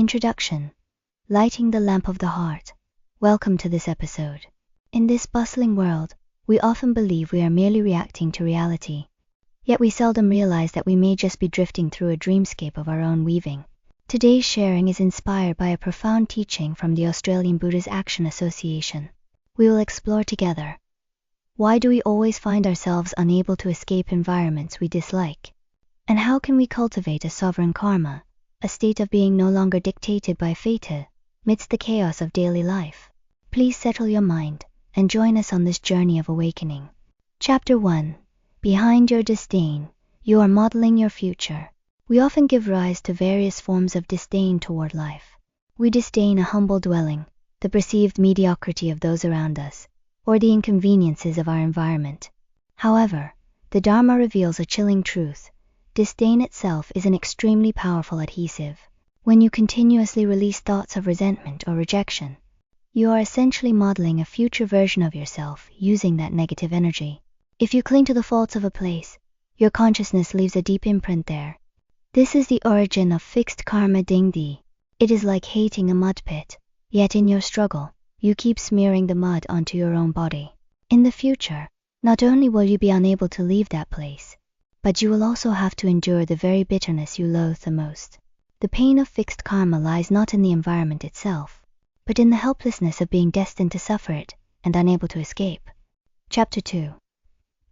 Introduction. Lighting the lamp of the heart. Welcome to this episode. In this bustling world, we often believe we are merely reacting to reality. Yet we seldom realize that we may just be drifting through a dreamscape of our own weaving. Today's sharing is inspired by a profound teaching from the Australian Buddhist Action Association. We will explore together. Why do we always find ourselves unable to escape environments we dislike? And how can we cultivate a sovereign karma, a state of being no longer dictated by fate amidst the chaos of daily life? Please settle your mind and join us on this journey of awakening. Chapter 1. Behind your disdain, you are modeling your future. We often give rise to various forms of disdain toward life. We disdain a humble dwelling, the perceived mediocrity of those around us, or the inconveniences of our environment. However, the Dharma reveals a chilling truth. Disdain itself is an extremely powerful adhesive. When you continuously release thoughts of resentment or rejection, you are essentially modeling a future version of yourself using that negative energy. If you cling to the faults of a place, your consciousness leaves a deep imprint there. This is the origin of fixed karma dingdi. It is like hating a mud pit, yet in your struggle, you keep smearing the mud onto your own body. In the future, not only will you be unable to leave that place, but you will also have to endure the very bitterness you loathe the most. The pain of fixed karma lies not in the environment itself, but in the helplessness of being destined to suffer it and unable to escape. Chapter 2.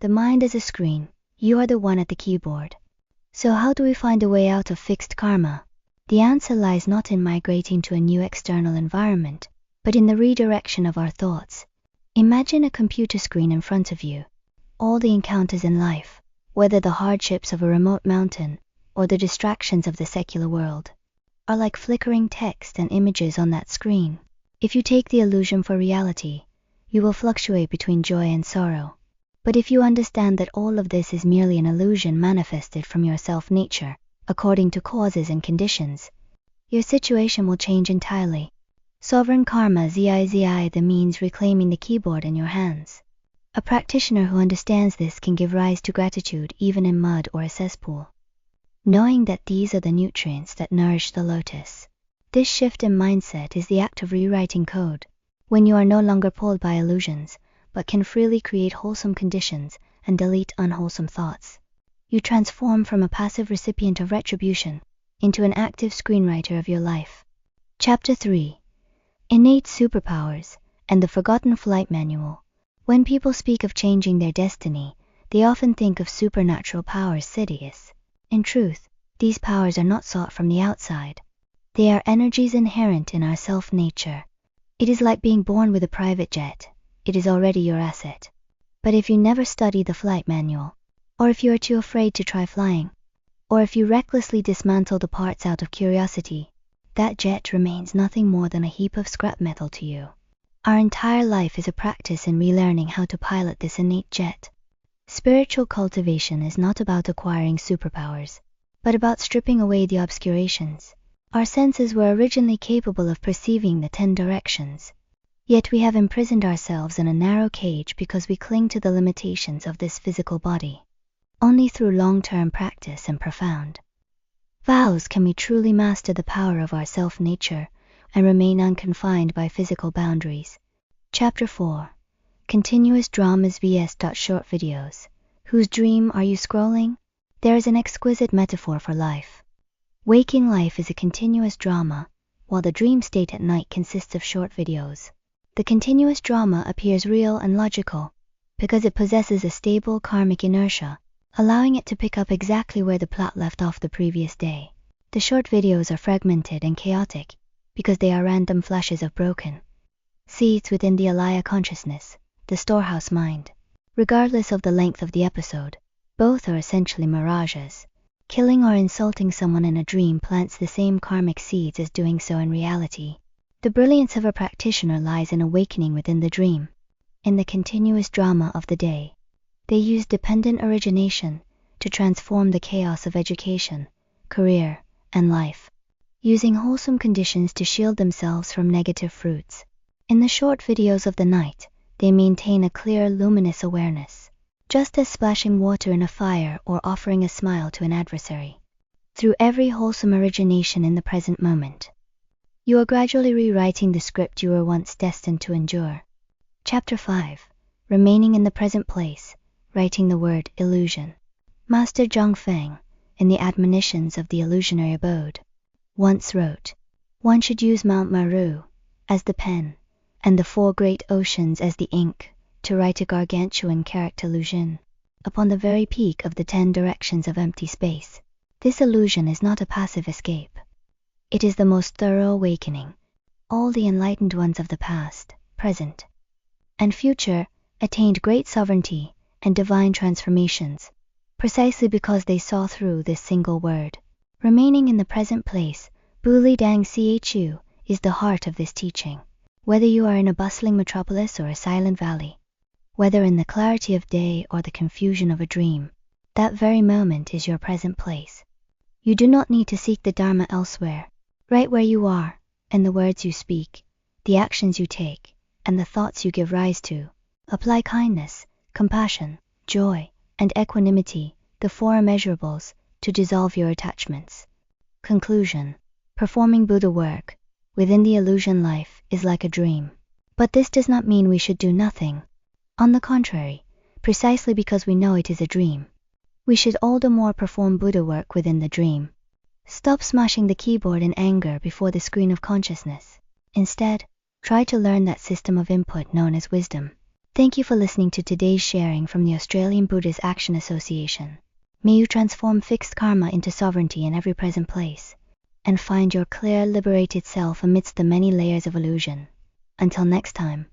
The mind is a screen. You are the one at the keyboard. So how do we find a way out of fixed karma? The answer lies not in migrating to a new external environment, but in the redirection of our thoughts. Imagine a computer screen in front of you. All the encounters in life, whether the hardships of a remote mountain or the distractions of the secular world, are like flickering text and images on that screen. If you take the illusion for reality, you will fluctuate between joy and sorrow. But if you understand that all of this is merely an illusion manifested from your self-nature, according to causes and conditions, your situation will change entirely. Sovereign karma zizi the means reclaiming the keyboard in your hands. A practitioner who understands this can give rise to gratitude even in mud or a cesspool, knowing that these are the nutrients that nourish the lotus. This shift in mindset is the act of rewriting code. When you are no longer pulled by illusions, but can freely create wholesome conditions and delete unwholesome thoughts, you transform from a passive recipient of retribution into an active screenwriter of your life. Chapter 3. Innate superpowers and the forgotten flight manual. When people speak of changing their destiny, they often think of supernatural powers siddhis. In truth, these powers are not sought from the outside. They are energies inherent in our self-nature. It is like being born with a private jet. It is already your asset. But if you never study the flight manual, or if you are too afraid to try flying, or if you recklessly dismantle the parts out of curiosity, that jet remains nothing more than a heap of scrap metal to you. Our entire life is a practice in relearning how to pilot this innate jet. Spiritual cultivation is not about acquiring superpowers, but about stripping away the obscurations. Our senses were originally capable of perceiving the 10 directions, yet we have imprisoned ourselves in a narrow cage because we cling to the limitations of this physical body. Only through long-term practice and profound vows can we truly master the power of our self-nature and remain unconfined by physical boundaries. Chapter 4. Continuous dramas vs. Short videos. Whose dream are you scrolling? There is an exquisite metaphor for life. Waking life is a continuous drama, while the dream state at night consists of short videos. The continuous drama appears real and logical because it possesses a stable karmic inertia, allowing it to pick up exactly where the plot left off the previous day. The short videos are fragmented and chaotic because they are random flashes of broken seeds within the alaya consciousness, the storehouse mind. Regardless of the length of the episode, both are essentially mirages. Killing or insulting someone in a dream plants the same karmic seeds as doing so in reality. The brilliance of a practitioner lies in awakening within the dream, in the continuous drama of the day. They use dependent origination to transform the chaos of education, career, and life, using wholesome conditions to shield themselves from negative fruits. In the short videos of the night, they maintain a clear, luminous awareness, just as splashing water in a fire or offering a smile to an adversary. Through every wholesome origination in the present moment, You are gradually rewriting the script you were once destined to endure. Chapter 5. Remaining in the present place, writing the word illusion. Master Zhang Feng, in the Admonitions of the Illusionary Abode, once wrote, one should use Mount Meru as the pen, and the four great oceans as the ink, to write a gargantuan character illusion upon the very peak of the 10 directions of empty space. This illusion is not a passive escape. It is the most thorough awakening. All the enlightened ones of the past, present, and future attained great sovereignty and divine transformations, precisely because they saw through this single word. Remaining in the present place, Buli Dang Chu, is the heart of this teaching. Whether you are in a bustling metropolis or a silent valley, whether in the clarity of day or the confusion of a dream, that very moment is your present place. You do not need to seek the Dharma elsewhere. Right where you are, and the words you speak, the actions you take, and the thoughts you give rise to, apply kindness, compassion, joy, and equanimity, the four immeasurables, to dissolve your attachments. Conclusion. Performing Buddha work within the illusion life is like a dream. But this does not mean we should do nothing. On the contrary, precisely because we know it is a dream, we should all the more perform Buddha work within the dream. Stop smashing the keyboard in anger before the screen of consciousness. Instead, try to learn that system of input known as wisdom. Thank you for listening to today's sharing from the Australian Buddhist Action Association. May you transform fixed karma into sovereignty in every present place, and find your clear, liberated self amidst the many layers of illusion. Until next time.